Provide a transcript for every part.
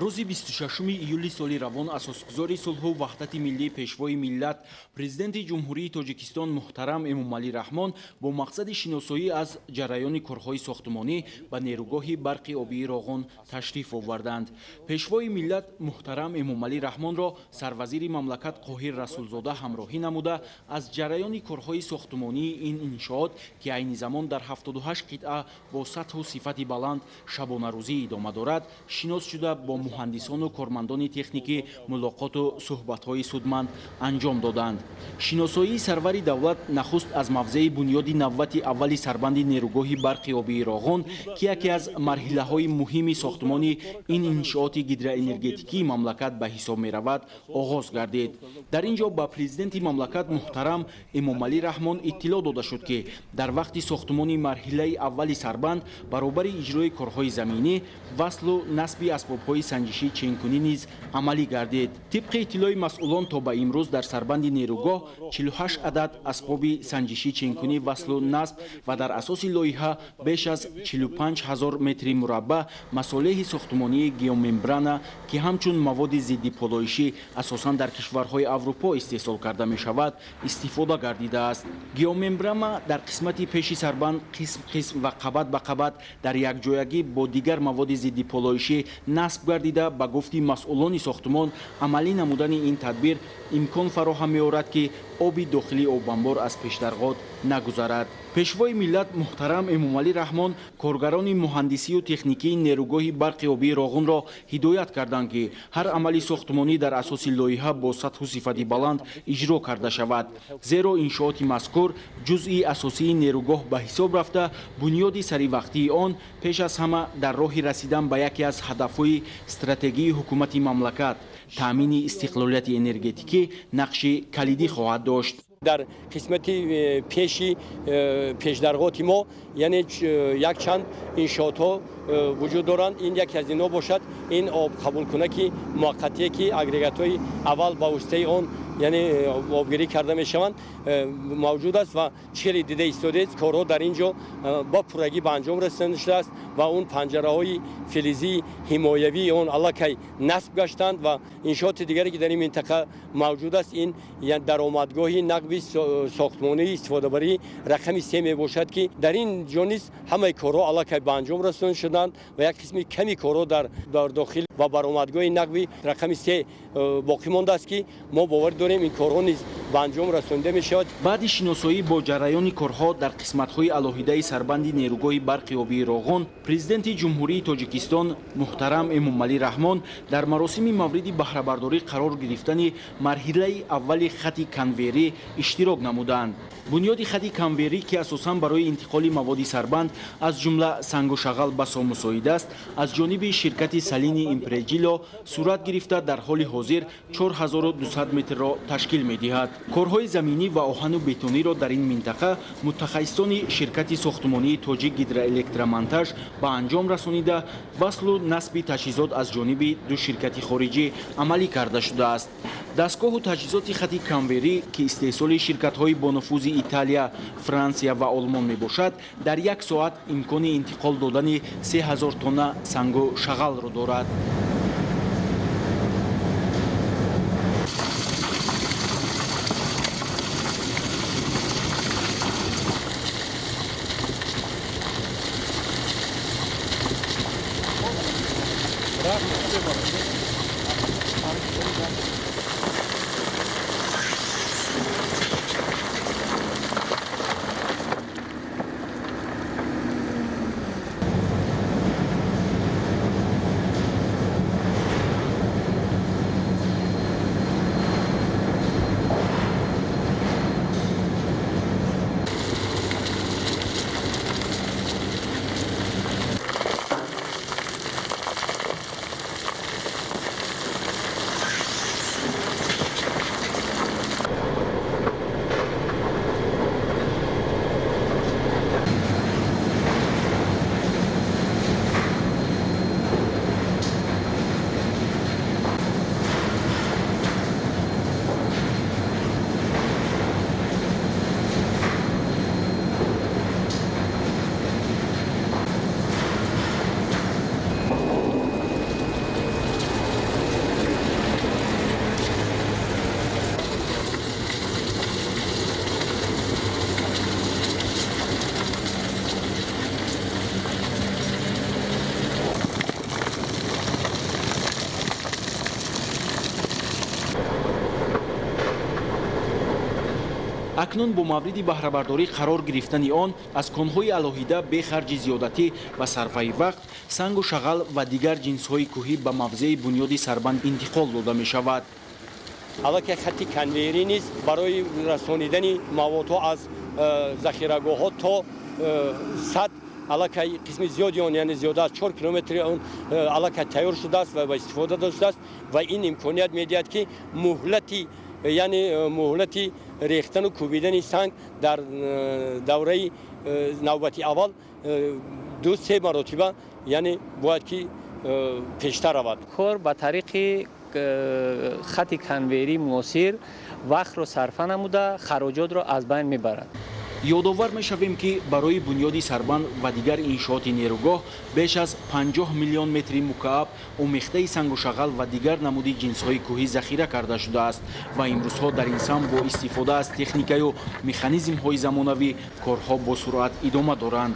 рӯзи 26 июли соли равон асосгузори сулҳу ваҳдати миллӣ пешвои миллат президенти ҷумҳурии Тоҷикистон муҳтарам Эмомалӣ Раҳмон бо мақсади шиносоӣ аз ҷараёни корҳои сохтмонӣ ба нерӯгоҳи барқи обии Роғон ташриф оварданд. Пешвои миллат муҳтарам Эмомалӣ Раҳмонро сарвазири мамлакат Қоҳир Расулзода ҳамроҳӣ намуда аз ҷараёни корҳои сохтмонии ин иншоот, ки айни замон дар 78 қитъа бо сатҳу сифати баланд шабонарӯзӣ идома дорад, шинос шуда бо муҳандисону кормандони техникӣ мулоқоту суҳбатҳои судманд анҷом доданд. Шиносоии сарвари давлат нахуст аз мавзеи бунёди навбати аввали сарбанди нерӯгоҳи барқи обии Роғон, ки яке аз марҳилаҳои муҳими сохтмони ин иншооти гидроэнергетикии мамлакат ба ҳисоб меравад, оғоз гардид. Дар ин ҷо ба президенти мамлакат муҳтарам Эмомалӣ Раҳмон иттилоъ дода шуд, ки дар вақти сохтмони марҳилаи аввали сарбанд баробари иҷрои корҳои заминӣ, васлу насби асбобҳои санҷишӣ ченкунӣ низ амалӣ гардид. Тибқи иттилои масъулон то ба имрӯз дар сарбанди нерӯгоҳ 48 адад асбоби санҷишӣ ченкунӣ васлу насб ва дар асоси лоиҳа беш аз 45 000 метри мураббаъ масолеҳи сохтмонии геомембрана, ки ҳамчун маводи зидди полоишӣ асосан дар кишварҳои Аврупо истеҳсол карда мешавад, истифода гардидааст. Геомембрана дар қисмати пеши сарбанд қисм ва қабат ба қабат дар якҷоягӣ бо дигар маводи зидди полоишӣ насб гардида, ба гуфти масъулони сохтмон, амалӣ намудани ин тадбир имкон фароҳам меорад, ки оби дохилии обанбор аз пешдарғот нагузарад. Пешвои миллат муҳтарам Эмомалӣ Раҳмон коргарони муҳандисию техникии нерӯгоҳи барқи обии Роғонро ҳидоят карданд, ки ҳар амали сохтмонӣ дар асоси лоиҳа бо сатҳу сифати баланд иҷро карда шавад, зеро иншооти мазкур ҷузъи асосии нерӯгоҳ ба ҳисоб рафта, бунёди саривақтии он пеш аз ҳама дар роҳи расидан ба яке аз ҳадафҳои стратегии ҳукумати мамлакат, таъмини истиқлолияти энергетикӣ, нақши калидӣ хоҳад дошт. дар қисмати пешдарғоти мо яъне якчанд иншоотҳо вуҷуд доранд. Ин яке аз ино бошад, ин обқабулкунаки муваққатие, ки агрегатҳои аввал ба воситаи он яъне обгирӣ карда мешаванд, мавҷуд аст ва 40 дида истодаест. корҳо дар ин ҷо ба пуррагӣ ба анҷом расонда шудааст ва он панҷараҳои филизии ҳимоявии он аллакай насб гаштанд ва иншооти дигаре, ки дар ин минтақа мавҷуд аст, ин даромадгоҳи нақби сохтмонии истифодабарии рақами 3 мебошад, ки дар ин ҷо низ ҳамаи корҳо аллакай ба анҷом расонда шуданд ва як қисми ками корҳо дар дохил ва баромадгоҳи нақби рақами 3 боқӣ мондааст, ки мо бовар дорем ин корҳо низ ба анҷом расонида мешавад. баъди шиносоӣ бо ҷараёни корҳо дар қисматҳои алоҳидаи сарбанди нерӯгоҳи барқи обии Роғон, президенти ҷумҳурии Тоҷикистон муҳтарам Эмомалӣ Раҳмон дар маросими мавриди баҳрабардорӣ қарор гирифтани марҳилаи аввали хати конвейерӣ иштирок намуданд. бунёди хати конвейерӣ, ки асосан барои интиқоли маводи сарбанд аз ҷумла сангу шағал ба сомусоид аст, аз ҷониби ширкати Салини Импреҷило сурат гирифта дар ҳоли ҳозир 4200 метрро ташкил медиҳад. корҳои заминӣ ва оҳану бетониро дар ин минтақа мутахассисони ширкати сохтмонии Тоҷик гидроэлектромонтаж ба анҷом расонида, васлу насби таҷҳизот аз ҷониби ду ширкати хориҷӣ амалӣ карда шудааст. дастгоҳу таҷҳизоти хати конвейерӣ, ки истеҳсоли ширкатҳои бонуфузи Италия, Франсия ва Олмон мебошад, дар як соат имкони интиқол додани 3000 тонна сангу шағалро дорад. акнун бо мавриди баҳрабардорӣ қарор гирифтани он аз конҳои алоҳида бе харҷи зиёдатӣ ва сарфаи вақт сангу шағал ва дигар ҷинсҳои кӯҳӣ ба мавзеи бунёди сарбанд интиқол дода мешавад. аллакай хатти конвейерӣ низ барои расонидани маводҳо аз захирагоҳҳо то сад аллакай қисми зиёди он яъне зиёда аз 4 километри он аллакай тайёр шудааст ва ба истифода доштааст ва ин имконият медиҳад ки муҳлати яъне муҳлати рехтану кӯбидани санг дар давраи навбати аввал 2-3 маротиба яъне бояд ки пештар равад. кор ба тариқи хати конвейерӣ муосир вақтро сарфа намуда хароҷотро аз байн мебарад. ёдовар мешавем ки барои бунёди сарбанд ва дигар иншооти нерӯгоҳ беш аз 50 миллион метри мукааб омехтаи сангу шағал ва дигар намуди ҷинсҳои кӯҳӣ захира карда шудааст ва имрӯзҳо дар ин самт бо истифода аз техникаю механизмҳои замонавӣ корҳо бо суръат идома доранд.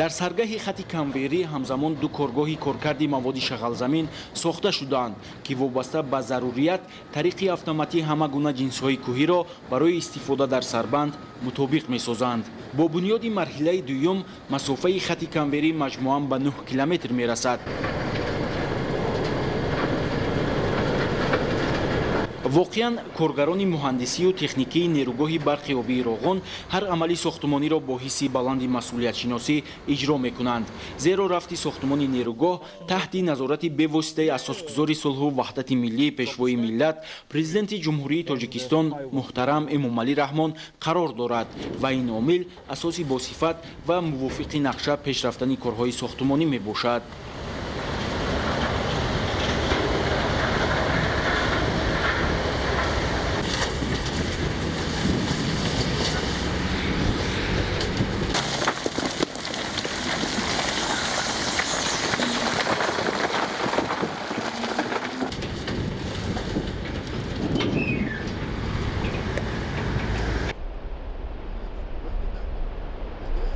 дар саргаҳи хати конвейерӣ ҳамзамон ду коргоҳи коркарди маводи шағалзамин сохта шудаанд ки вобаста ба зарурият тариқи автоматӣ ҳама гуна ҷинсҳои кӯҳиро барои истифода дар сарбанд мутобиқ месозанд. бо бунёди марҳилаи дуюм масофаи хати конвейерӣ маҷмуан ба 9 километр мерасад. воқеан коргарони муҳандисию техникии нерӯгоҳи барқи обии Роғон ҳар амали сохтмониро бо ҳисси баланди масъулиятшиносӣ иҷро мекунанд, зеро рафти сохтмони нерӯгоҳ таҳти назорати бевоситаи асосгузори сулҳу ваҳдати миллии пешвои миллат президенти ҷумҳурии Тоҷикистон муҳтарам Эмомалӣ Раҳмон қарор дорад ва ин омил асоси босифат ва мувофиқи нақша пешрафтани корҳои сохтмонӣ мебошад.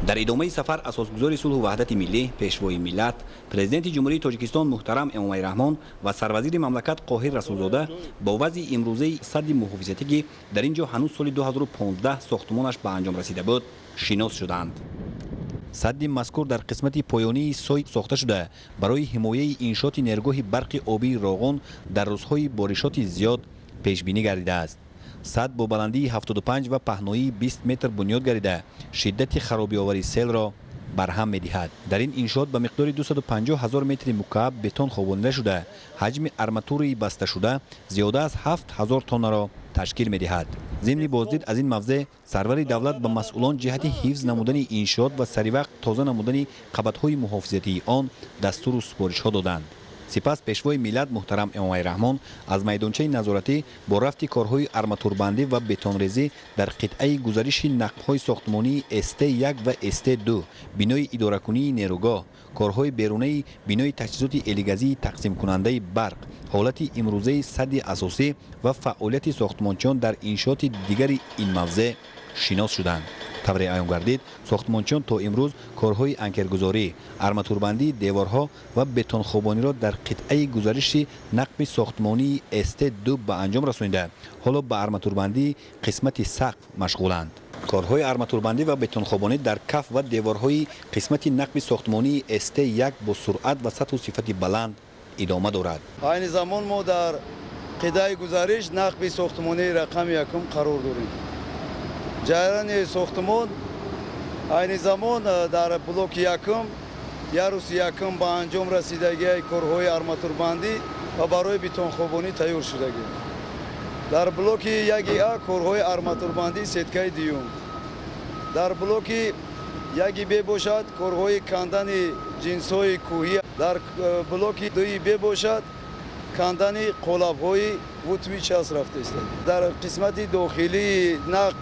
дар идомаи сафар асосгузори сулҳу ваҳдати миллӣ пешвои миллат президенти ҷумҳурии Тоҷикистон муҳтарам Эмомалӣ Раҳмон ва сарвазири мамлакат Қоҳир Расулзода бо вазъи имрӯзаи садди муҳофизатӣ ки дар ин ҷо ҳанӯз соли 2015 сохтмонаш ба анҷом расида буд шинос шуданд. садди мазкур дар қисмати поёнии сой сохта шуда барои ҳимояи иншооти нерӯгоҳи барқи обии Роғон дар рӯзҳои боришоти зиёд пешбинӣ гардидааст. сад бо баландии 75 ва паҳноии 20 метр бунёд гардида шиддати харобиовари селро барҳам медиҳад. дар ин иншоот ба миқдори 250 000 метри мукааб бетон хобонида шуда ҳаҷми арматураи басташуда зиёда аз 7000 тоннаро ташкил медиҳад. зимни боздид аз ин мавзеъ сарвари давлат ба масъулон ҷиҳати ҳифз намудани иншоот ва саривақт тоза намудани қабатҳои муҳофизатии он дастуру супоришҳо доданд. сипас пешвои миллат муҳтарам Эмомалӣ Раҳмон аз майдончаи назоратӣ бо рафти корҳои арматурбандӣ ва бетонрезӣ дар қитъаи гузариши нақбҳои сохтмонии СТ1 ва СТ2 бинои идоракунии нерӯгоҳ, корҳои берунаи бинои таҷҳизоти элигазии тақсимкунандаи барқ, ҳолати имрӯзаи садди асосӣ ва фаъолияти сохтмончиён дар иншооти дигари ин мавзеъ шинос шуданд. тавре аён гардид сохтмончиён то имрӯз корҳои анкергузорӣ, арматурбандии деворҳо ва бетонхобониро дар қитъаи гузариши нақби сохтмонии СТ2 ба анҷом расонида ҳоло ба арматурбандии қисмати сақф машғуланд. корҳои арматурбандӣ ва бетонхобонӣ дар каф ва деворҳои қисмати нақби сохтмонии СТ1 бо суръат ва сатҳу сифати баланд идома дорад. айни замон мо дар қидаи гузариш нақби сохтмонии рақами якум қарор дорем. ҷараёни сохтмон айни замон дар блоки якум яруси якум ба анҷом расидагии корҳои арматурбандӣ ва барои бетонхобонӣ тайёр шудагӣ. дар блоки 1А корҳои арматурбандӣ сеткаи дуюм. дар блоки 1Б бошад корҳои кандани ҷинсҳои кӯҳӣ. дар блоки 2Б бошад کندن قلاب‌های قطبی چسب رفته است. در قسمت داخلی نقب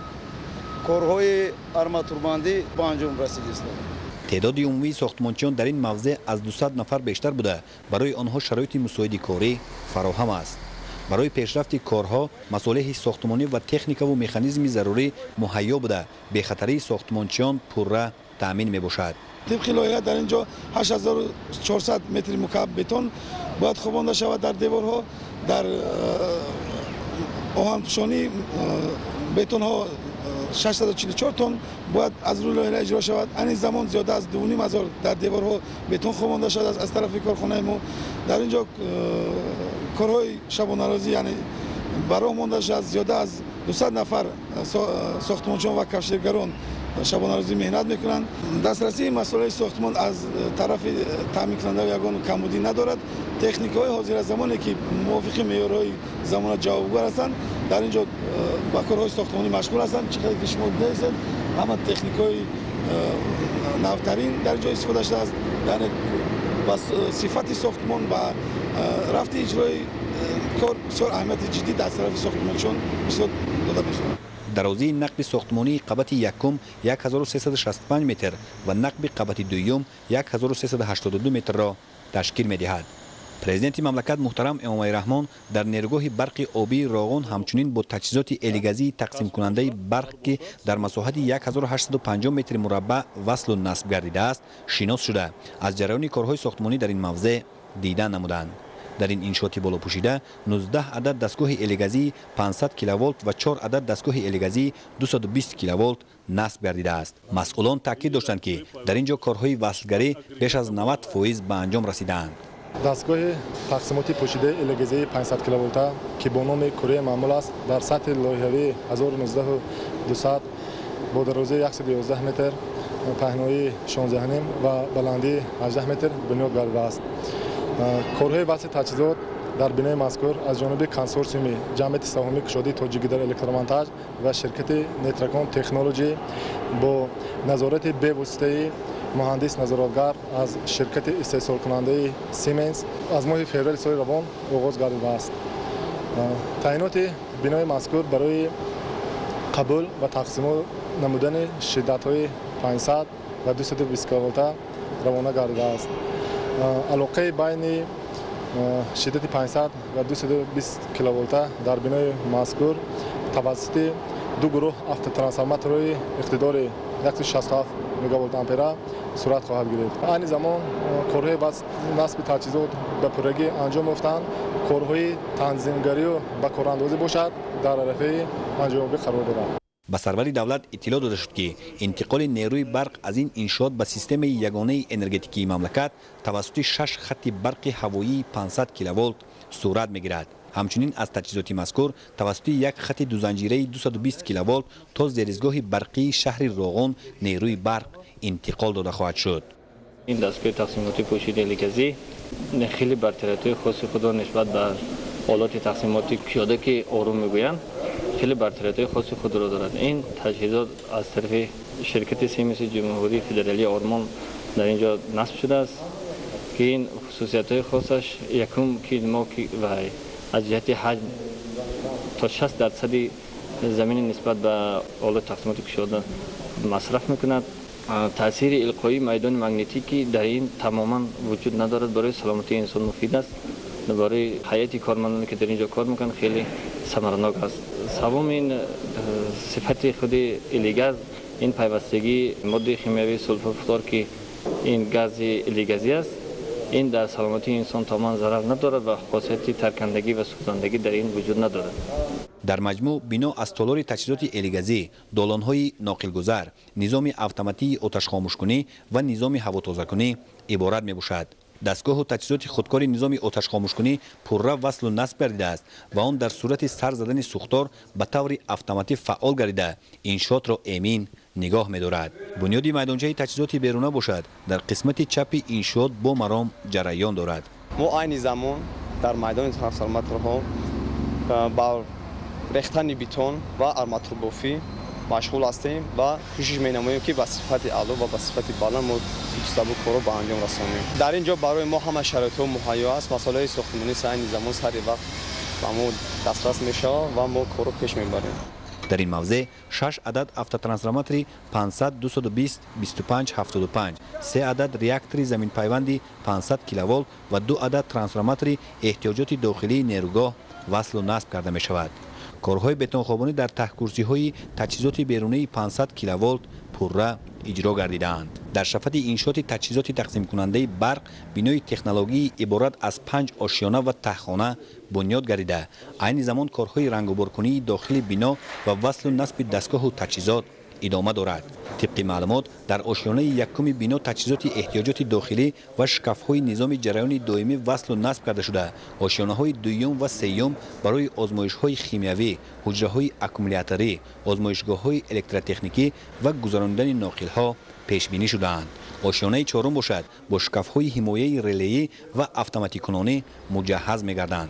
کارهای آرماتوربندی به انجام رسیده است. تعداد عمومی ساختمانچیان در این موضع از 200 نفر بیشتر بوده. برای آنها شرایط مساعد کاری فراهم است. برای پیشرفت کارها مصالح ساختمانی و تکنیک و مکانیزم ضروری مهیا بوده. بخطری ساختمانچیان پرره تامین میباشد. طبق لایحه در اینجا 8400 متر مکعب بتون باید خوابانده شود در دیوارها. در آهن‌پوشانی بتون ها 644 تن باید از روی لایحه اجرا شود. این زمان زیاده از 2500 در دیوارها بتون خوابانده شده از طرف کارخانه ما. در اینجا کارهای شبانه روزی یعنی برای ماندنش از زیاده از 200 نفر ساختمانچیان و کفشگران شبانه روزی مهنت میکنند. دسترسی مسائل ساختمان از طرف تامین کننده یگان کمبودی ندارد. تکنیک های حاضر زمانی که موافق معیارهای زمان جوابگو هستند در اینجا با کارهای ساختمانی مشغول هستند. چقدر که شما دیدید همه تکنیک های نوترین در اینجا استفاده شده است. یعنی با صفت ساختمان و رفت اجرای کار بسیار اهمیت جدی در طرف ساختمانچیان بسیار داده میشه. درازی نقب ساختمانی قبط یکم 1365 متر و نقب قبط دویم 1382 متر را تشکیل می‌دهد. پرزیدنت مملکت محترم امامعلی رحمان در نیروگاه برق آبی راغون همچنین با تجهیزات الیگازی تقسیم کننده برق که در مساحت 1850 متر مربع وصل و نصب گردیده است شناس شده. از جریان کارهای ساختمانی در این موضع دیدن نمودند. در این انشاءات بالا پوشیده 19 عدد دستگاه الیگازی 500 کیلوولت و 4 عدد دستگاه الیگازی 220 کیلوولت نصب گردیده است. مسئولان تاکید داشتند که در اینجا کارهای وصلگری بیش از 90% به انجام رسیدند. دستگاه تقسیماتی پوشیده الیگازی 500 کیلوولت که با نام کره معمول است در سطح لایحه‌ای 19200 با درازی 111 متر، پهنایی 16 و بلندی 18 متر بنا گردیده است. کارهای وصل تجهیزات در بنای مذکور از جانب کنسورسیوم جمعیت سهامی کشادی تاجیکدار الکترومونتاژ و شرکت نیترکون تکنولوژی با نظارت به واسطه مهندس نظارتگر از شرکت استحصال کننده سیمنس از ماه فوریه سال روان آغاز گردیده است. تعیینات بنای مذکور برای قبول و تقسیم نمودن شدت‌های 500 و 220 کیلوولت روانه گردیده است. علاقه بین شدت 500 و 220 کیلوولت در بنای مذکور توسط دو گروه автотرانسفورماتورهای اقتدار 167 مگاوولت آمپر صورت خواهد گرفت. این زمان کارهای نصب تجهیزات به پرگی انجام یافتند. کارهای تنظیمگری و به کاراندازی باشد در عرصه انجام قرار دارد. به سرور دولت اطلاع داده شد که انتقال نیروی برق از این انشاءات به سیستم یگانه انرژتیکی مملکت توسط 6 خط برق هوایی 500 کیلوولت صورت میگیرد. همچنین از تجهیزات مذکور توسط یک خط دو زنجیره 220 کیلوولت تا زیرزگاه برقی شهر راغون نیروی برق انتقال داده خواهد شد. این دستگاه تقسیماتی پوشیده الیگازی خیلی برتری‌های خاص خود را نسبت به آلات تقسیماتی پیاده که آروم میگویند خیلی برتری‌های خاص خود را دارد. این تجهیزات از طرف شرکت سیمنس جمهوری فدرالی آلمان در اینجا نصب شده است که این خصوصیت‌های خاصش یکم که ما و از جهت حجم تا 60% زمین نسبت به آلات تقسیماتی کشاده مصرف میکند. تاثیر القایی میدان مغناطیسی در این تماما وجود ندارد. برای سلامتی انسان مفید است. برای حیات کارمندانی که در اینجا کار میکنند خیلی ثمرناک است. سوم این صفت خود الیگاز این پیوستگی ماده شیمیایی سولفور که این گاز الیگازی است. این در سلامتی انسان تماما ضرر ندارد و خاصیت ترکندگی و سوزاندگی در این وجود ندارد. در مجموع بنا از تالار تجهیزات الیگازی، دالان‌های ناقلگذر، نظام اتوماتیک آتش خاموش کنی و نظام هوا تازه کنی عبارت میباشد. دستگاه و تجهیزات خودکار نظام آتش خاموش کنی پرره وصل و نصب گردیده است و آن در صورت سر زدن سوختار به طور اتوماتیک فعال گردیده انشاءات را امین نگاه می‌دارد. بنیادی میدانچه تجهیزات بیرونه باشد در قسمت چپ انشاءات با مرام جریان دارد. ما عین زمان در میدان ترانسفورماتورها با ریختن بتون و آرماتور بافی مشغول هستیم و کوشش می‌نماییم که با صفت اعلی و با صفت بالا ما سبک کارو به انجام رسانیم. در اینجا برای ما همه شرایط مهیا است. مسائل ساختمانی سعی زمان سری وقت با ما دسترس میشه و ما کارو پیش میبریم. در این موضع 6 عدد автотрансформатори 500 220 25 75 3 عدد ریاکتور زمین پیوندی 500 کیلوولت و 2 عدد ترانسفورماتور احتیاجات داخلی نیروگاه وصل و نصب کرده می شود. کارهای بتون خوابانی در ته‌کرسی‌های تجهیزات بیرونی 500 کیلوولت پرره اجرا گردیدند. در شفت انشاءات تجهیزات تقسیم کننده برق بنای تکنولوژی عبارت از 5 آشیانه و تهخانه بنیاد گردیده. عین زمان کارهای رنگ و بارکنی داخل بنا و وصل و نصب دستگاه و تجهیزات ادامه دارد. طبق معلومات در آشیانه یکم بنا تجهیزات احتیاجات داخلی و شکاف‌های نظام جریان دائمی وصل و نصب کرده شده. آشیانه‌های دوم و سوم برای آزمایش‌های شیمیایی، حجره‌های اکومولاتوری، آزمایشگاه‌های الکترotechniکی و گذراندن ناقل‌ها پیش بینی شده‌اند. آشیانه چهارم باشد با شکاف‌های حمایه ریلی و اتوماتیک کننده مجهز می‌گردند.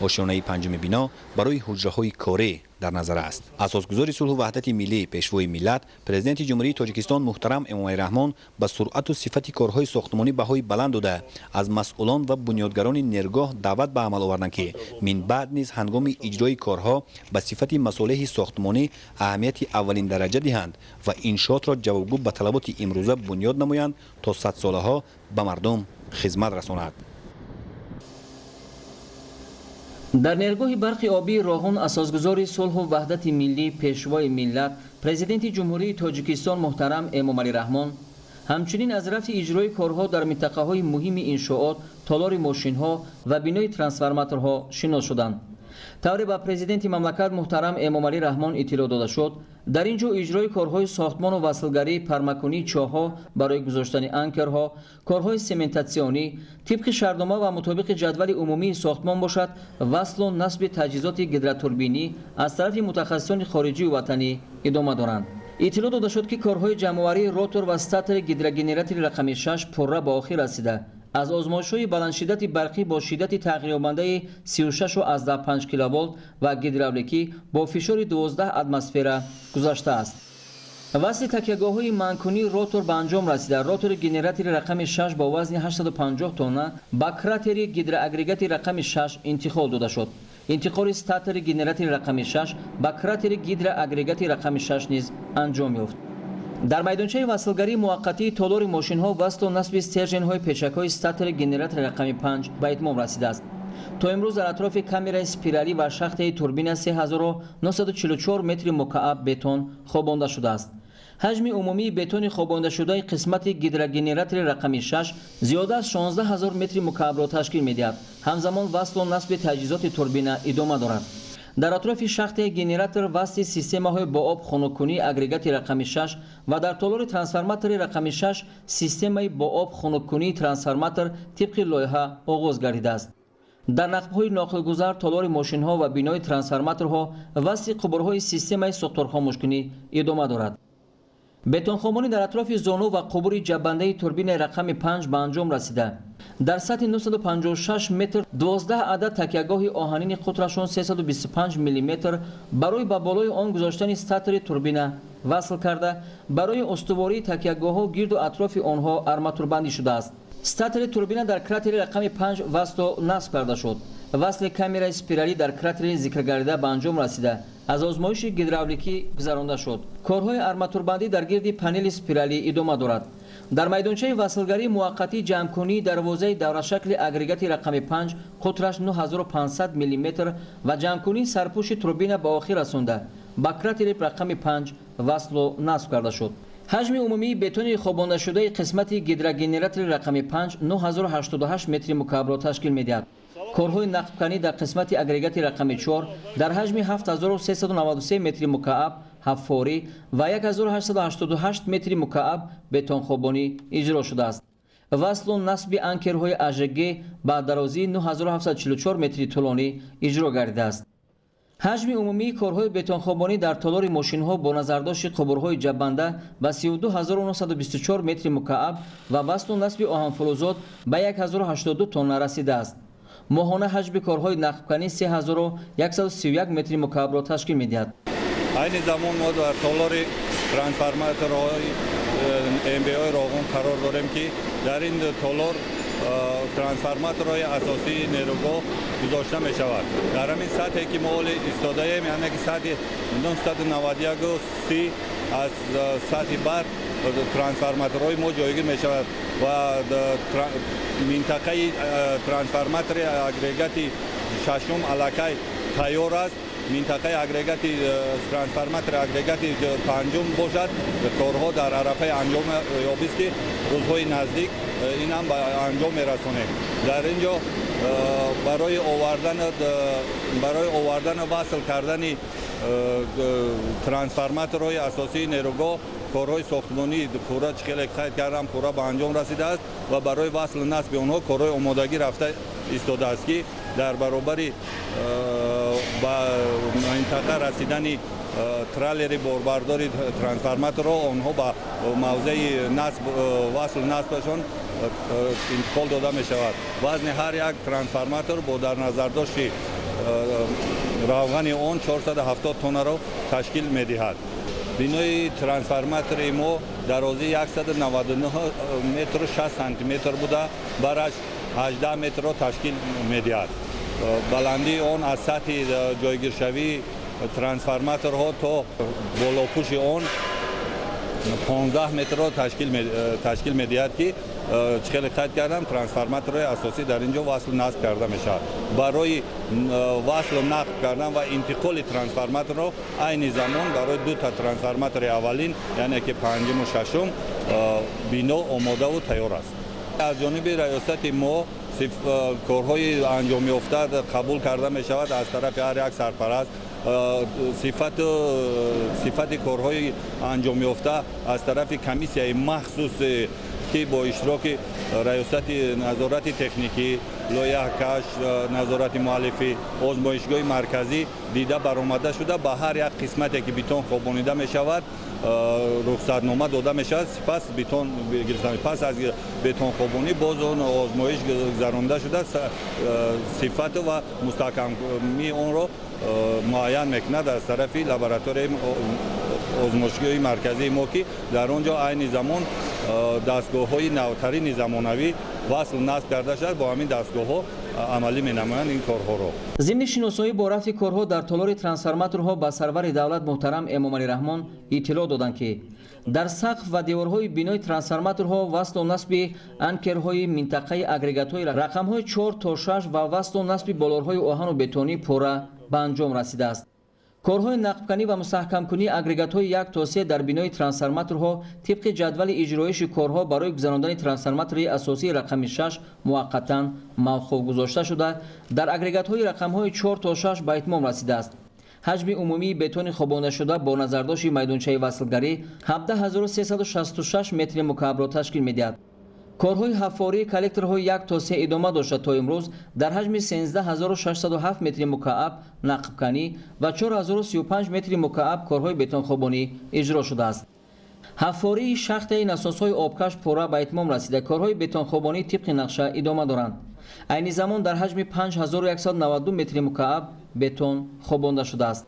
آشیانه پنجم بنا برای حجره‌های کاری در نظر است. اساسگذار صلح و وحدت ملی پیشوای ملت پرزیدنت جمهوری تاجیکستان محترم امامعلی رحمان با سرعت و صفت کارهای ساختمانی بهای بلند داده از مسئولان و بنیادگران نیرگاه دعوت به عمل آوردند که من بعد نیز هنگام اجرای کارها به صفت مصالح ساختمانی اهمیت اولین درجه دهند و انشاءات را جوابگو به طلبات امروزه بنیاد نمایند تا 100 سالها به مردم خدمت رساند. در نیرگاه برق آبی راهون اساسگذار صلح و وحدت ملی پیشوای ملت پرزیدنت جمهوری تاجیکستان محترم امامعلی رحمان همچنین از رفت اجرای کارها در منطقه‌های مهم انشاءات، تالار ماشین‌ها و بنای ترانسفورماتورها شناس شدند. طوری به پرزیدنت مملکت محترم امامعلی رحمان اطلاع داده شد در اینجا اجرای کارهای ساختمان و وصلگری پرمکنی چاه‌ها برای گذاشتن انکرها، کارهای سمنتاسیونی طبق شرطنامه و مطابق جدول عمومی ساختمان باشد، وصل و نصب تجهیزات گیدراتوربینی از طرف متخصصان خارجی و وطنی ادامه دارند. اطلاع داده شد که کارهای جمع‌آوری روتور و استاتر گیدرگنراتور رقم 6 پرره به آخر رسیده. از آزمایش‌های بلند شدت برقی با شدت تغییر‌یابنده 36 و از 5 کیلوولت و گیدراولیکی با فشار 12 اتمسفر گذشته است. وصل تکیه‌گاه‌های منکنی روتور به انجام رسیده. روتور گنراتور رقم 6 با وزن 850 تن با کراتر گیدراگریگات رقم 6 انتقال داده شد. انتقال استاتر گنراتور رقم 6 با کراتر گیدراگریگات رقم 6 نیز انجام یافت. در میدانچه وصلگری موقتی تالار ماشین‌ها وصل و نصب استیشن‌های پیچک‌های استاتر گنراتور رقم 5 به اتمام رسیده است. تا امروز در اطراف کامرای اسپیرالی و شاخت توربین 3944 متر مکعب بتون خوابانده شده است. حجم عمومی بتون خوابانده شده قسمت گیدراگنراتور رقم 6 زیاده از 16000 متر مکعب را تشکیل می‌دهد. همزمان وصل و نصب تجهیزات توربین ادامه دارد. در اطراف شاخت گنراتور وصل سیستم‌های با آب خنک‌کنی اگریگات رقم 6 و در تالار ترانسفورماتور رقم 6 سیستم با آب خنک‌کنی ترانسفورماتور طبق لایحه آغاز گردیده است. در نقب‌های ناقل‌گذار تالار ماشین‌ها و بنای ترانسفورماتورها وصل قبرهای سیستم سوختارخاموش‌کنی ادامه دارد. بتون خوابانی در اطراف زانو و قبور جبنده توربین رقم 5 به انجام رسیده. در سطح 956 متر 12 عدد تکیه‌گاه آهنین قطرشون 325 میلیمتر برای به بالای آن گذاشتن استاتر توربین وصل کرده برای استواری تکیه‌گاه‌ها گرد و اطراف آنها آرماتور بندی شده است. استاتر توربین در کراتر رقم 5 وصل و نصب کرده شد. وصل کامرای اسپیرالی در کراتر ذکر گردیده به انجام رسیده. از آزمایش گیدراولیکی گذرانده شد. کارهای آرماتور بندی در گرد پنل اسپیرالی ادامه دارد. در میدانچه وصلگری موقتی جمع‌کنی دروازه دوره‌شکل اگریگات رقم 5 قطرش 9500 میلیمتر و جمع‌کنی سرپوش توربین به آخر رسانده با کراتر رقم 5 وصل و نصب کرده شد. حجم عمومی بتون خوابانده شده قسمت گیدراگنراتور رقم 5 9088 متر مکعب را تشکیل می‌دهد. کارهای نقب‌کنی در قسمت اگریگات رقم 4 در حجم 7393 متر مکعب حفاری و 1888 متر مکعب بتون خوابانی اجرا شده است. وصل و نصب انکرهای اژگی با درازی 9744 متر طولانی اجرا گردیده است. حجم عمومی کارهای بتون خوابانی در تالار ماشین‌ها با نظرداشت قبرهای جبنده به 32924 متر مکعب و وصل و نصب آهن فلزات به 1082 تن رسیده است. ماهانه حجم کارهای نقب‌کنی 3131 متر مکعب را تشکیل می‌دهد. айни замон мо дар толори трансформаторҳои МБО Роғун қарор дорем ки дар ин толор трансформаторҳои асосии нерӯгоҳ гузошта мешавад. Дар ҳамин сатҳе ки мо ҳоле истодаем, яъне ки сатҳи 991 аз сатҳи бар трансформаторҳои мо ҷойгир мешавад ва минтақаи трансформатори агрегати шашум аллакай тайёр аст. минтақаи агрегати трансформатори агрегати панҷум бошад. корҳо дар арафаи анҷом ёбист ки рӯзҳои наздик ин ҳам ба анҷом мерасонем. дар ин ҷо барои овардан васл кардани трансформаторҳои асосии нерӯгоҳ корҳои сохтмонӣ пурра хеле қайд кардам, пурра ба анҷом расидааст ва барои васл насби онҳо корҳои омодагӣ рафта истодааст ки дар баробари ба минтақа расидани тралери борбардори трансформаторҳо онҳо ба мавзеи васл насбашон интиқол дода мешавад. вазни ҳар як трансформатор бо дар назардошти равғани он 470 тоннаро ташкил медиҳад. бинои трансформатори мо дарози 199 метр 60 сантиметр буда бараш 18 метрро ташкил медиҳад. баландии он аз сатҳи ҷойгиршавии трансформаторҳо то болопӯши он 15 метрро ташкил медиҳад ки хеле қайд кардам трансформаторҳои асосӣ дар ин ҷо васл насб карда мешавад. барои васлу нақб кардан ва интиқоли трансформаторҳо айни замон барои дута трансформатори аввалин яъне ки панҷуму шашум бино омодаву тайёр аст. аз ҷониби раёсати мо корҳои анҷомёфта қабул карда мешавад аз тарафи ҳар як сарпараст. сифати корҳои анҷомёфта аз тарафи комиссияи махсусе ки бо иштироки раёсати назорати техникӣ, лоиҳакаш, назорати муаллифӣ, озмоишгоҳи марказӣ дида баромада шуда ба ҳар як қисмате ки битон хобонида мешавад рухсатнома дода мешавад. сипас бетон гирифтан пас аз бетонхобонӣ боз он озмоиш гузаронда шуда сифату ва мустаҳкамии онро муайян мекунад аз тарафи лабораторияи озмоишгоҳи марказии мо ки дар он ҷо айни замон дастгоҳҳои навтарини замонавӣ васл насб карда шуд. бо ҳамин дастгоҳҳо амалӣ менамоянд ин корҳоро. зимни шиносоӣ бо рафти корҳо дар толори трансформаторҳо ба сарвари давлат муҳтарам Эмомалӣ Раҳмон иттилоъ доданд ки дар сақф ва деворҳои бинои трансформаторҳо васлу насби анкерҳои минтақаи агрегатҳои рақамҳои 4 то 6 ва васлу насби болорҳои оҳану бетонӣ пурра ба анҷом расидааст. корҳои нақбканӣ ва мустаҳкамкунии агрегатҳои 1 то 3 дар бинои трансформаторҳо тибқи ҷадвали иҷроиши корҳо барои гузарондани трансформатори асосии рақами 6 муваққатан мавқуф гузошта шуда дар агрегатҳои рақамҳои 4 то 6 ба итмом расидааст. ҳаҷми умумии бетони хобондашуда бо назардошти майдончаи васлгарӣ 17366 метри мукаабро ташкил медиҳад. корҳои ҳаффории коллекторҳои 1 то 3 идома дошта то имрӯз дар ҳаҷми 13607 метри мукааб нақбканӣ ва 4035 метри мукааб корҳои бетонхобонӣ иҷро шудааст. ҳаффории шахтаи насосҳои обкаш пурра ба итмом расида корҳои бетонхобонӣ тибқи нақша идома доранд. айни замон дар ҳаҷми 5192 метри мукааб бетон хобонда шудааст.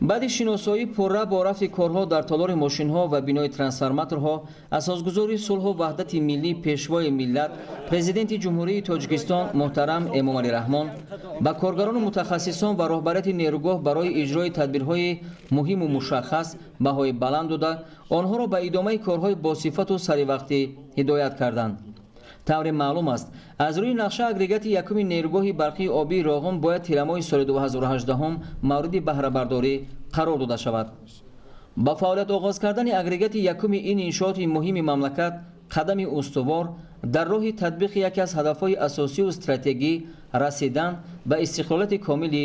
баъди шиносоии пурра бо рафти корҳо дар толори мошинҳо ва бинои трансформаторҳо асосгузори сулҳу ваҳдати миллӣ пешвои миллат президенти ҷумҳурии тоҷикистон муҳтарам Эмомалӣ Раҳмон ба коргарону мутахассисон ва роҳбарияти нерӯгоҳ барои иҷрои тадбирҳои муҳиму мушаххас баҳои баланд дода онҳоро ба идомаи корҳои босифату саривақтӣ ҳидоят карданд. тавре маълум аст аз рӯи нақша агрегати якуми нерӯгоҳи барқии обии Роғун бояд тирамоҳи соли 2018 мавриди баҳрабардорӣ қарор дода шавад. ба фаъолият оғоз кардани агрегати якуми ин иншооти муҳими мамлакат қадами устувор дар роҳи татбиқи яке аз ҳадафҳои асосию стратегӣ расидан ба истиқлолияти комили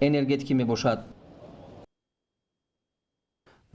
энергетикӣ мебошад.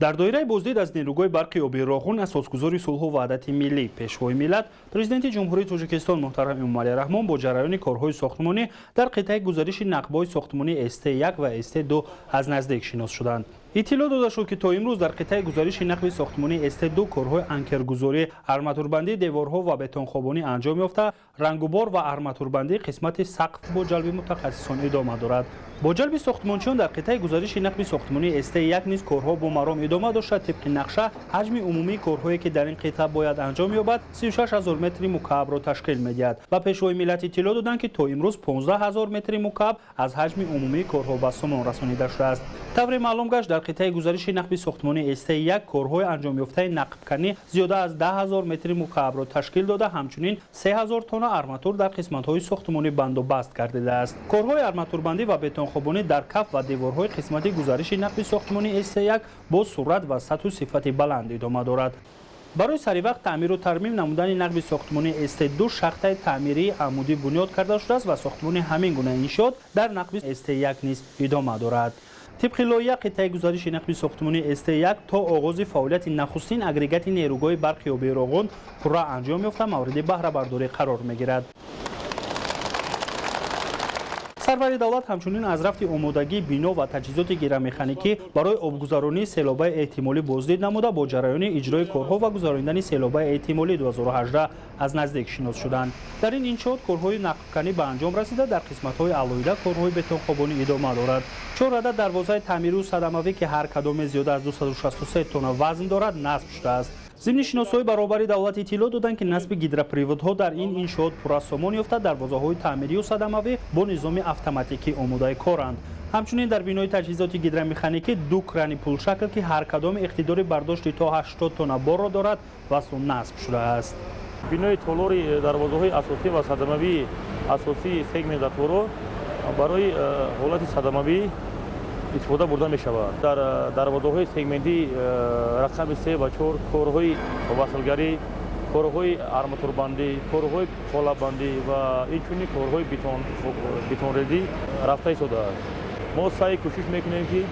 дар доираи боздид аз нерӯгоҳи барқи обии Роғун асосгузори сулҳу ваҳдати миллӣ пешвои миллат президенти ҷумҳурии Тоҷикистон муҳтарам Эмомалӣ Раҳмон бо ҷараёни корҳои сохтмонӣ дар қитъаи гузариши нақбҳои сохтмонии СТ1 ва СТ2 аз наздик шинос шуданд. اطلاع داده شد که تا امروز در قطعه گزارش نقب ساختمانی است2 کارهای انکرگذاری، آرماتوربندی دیوارها و بتون خوابانی انجام یافته. رنگوبار و آرماتوربندی قسمت سقف با جلب متخصصان ادامه دارد. با جلب ساختمانچیان در قطعه گزارش نقب ساختمانی است1 نیز کارها با مرام ادامه داشته. طبق نقشه حجم عمومی کارهایی که در این قطعه باید انجام یابد 36000 متر مکعب را تشکیل می‌دهد و پیشوای ملت اطلاع دادند که تا امروز 15000 متر مکعب از حجم عمومی کارها به سامان رسانیده شده است. طور معلوم گشت در قطعه گزارش نقب ساختمانی است1 کارهای انجام یافته نقب کنی زیاده از 10000 متر مکعب را تشکیل داده. همچنین 3000 تن آرماتور در قسمت‌های ساختمانی بندوبست گردیده است. کارهای آرماتوربندی و بتون خوابانی در کف و دیوارهای قسمت گزارش نقب ساختمانی است1 با سرعت و سطح و صفت بلند ادامه دارد. برای سری وقت تعمیر و ترمیم نمودن نقب ساختمانی است2 شاخه تعمیری عمودی بنیاد کرده شده است و ساختمان همین گونه انشاءات در نقب است1 نیز ادامه دارد. طبق لایحه قطعه گزارش نقب ساختمانی است1 تا آغاز فعالیت نخستین اگریگات نیروگاه برق آبی راغون پورا انجام یافته مورد بهره برداری قرار می‌گیرد. سرور دولت همچنین از رفت آمادگی بنا و تجهیزات گیرومکانیکی برای آبگذرانی سیلاب‌های احتمالی بازدید نموده با جریان اجرای کارها و گذراندن سیلاب‌های احتمالی 2018 از نزدیک شناس شدند. در این انشاءات کارهای نقب‌کنی به انجام رسیده. در قسمت‌های علایده کارهای بتون خوابانی ادامه دارد. 4 عدد دروازه تعمیری و صدموی که هر کدام زیاده از 263 تن وزن دارد نصب شده است. ضمن شناسایی برابری دولت اطلاع دادند که نصب گیدروپریودها در این انشاءات پورا سامان یافته. دروازه‌های تعمیری و صدموی با نظام اتوماتیکی آماده کارند. همچنین در بینای تجهیزات گیدرومکانیکی 2 کران پول شکل که هر کدام اقتدار برداشت تا 80 تن بار را دارد وصل و نصب شده است. بینای تالار دروازه‌های اساسی و صدموی اساسی سگمنت داتورو برای حالت صدموی استفاده برده می شود. در دروازه‌های سگمنتی رقم 3 و 4 کارهای وصلگری، کارهای آرماتوربندی، کارهای خاله‌بندی و اینچنین کارهای بتون‌ریزی رفته شده است. ما سعی کوشش میکنیم که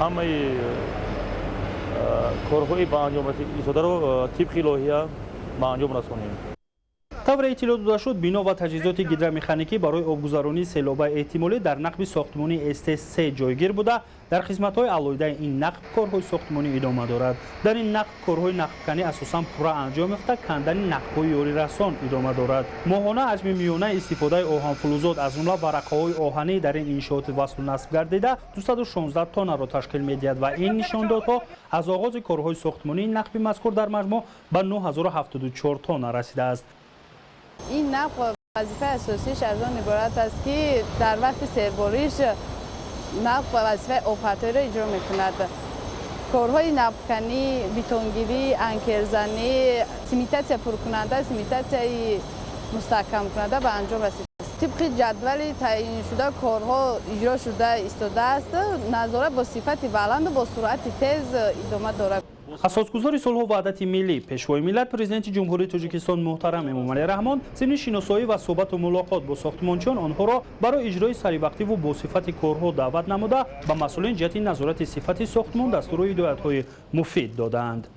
همه کارهای به انجام رسیدن را طبق لایحه به انجام رسانیم. طور اطلاع داده شد بنا و تجهیزات گیدرومکانیکی برای آبگذرانی سیلاب‌های احتمالی در نقب ساختمانی است3 جایگیر بوده. در قسمت‌های علایده این نقب کارهای ساختمانی ادامه دارد. در این نقب کارهای نقب‌کنی اساساً پورا انجام یافته. کندن نقب‌های یاری رسان ادامه دارد. ماهانه حجم میانه استفاده آهن فلزات از جمله ورقه‌های آهنی در این انشاءات وصل و نصب گردیده 216 تن را تشکیل می‌دهد و این نشاندادها از آغاز کارهای ساختمانی نقب مذکور در مجموع به 9074 تن رسیده است. این نقب وظیفه اساسیش از آن عبارت است که در وقت سرباریش نقب وظیفه آب‌پرتایی را اجرا می‌کند. کارهای نقب‌کنی، بتونگیری، انکرزنی، سیمیتاسیا پرکننده، سیمیتاسیا مستحکم کننده به انجام رسیده است. طبق جدول تعیین شده کارها اجرا شده ایستاده است. نظارت با صفت بلند و با سرعت تیز ادامه دارد. اساسگزار صلح و وحدت ملی پیشوای ملت پرزیدنت جمهوری تاجیکستان محترم امامعلی رحمان ضمن شناسایی و صحبت و ملاقات با ساختمانچیان آنها را برای اجرای سریع‌وقتی و با صفت کارها دعوت نموده به مسئولین جهت نظارت صفت ساختمان دستورهای هدایت‌های مفید دادند.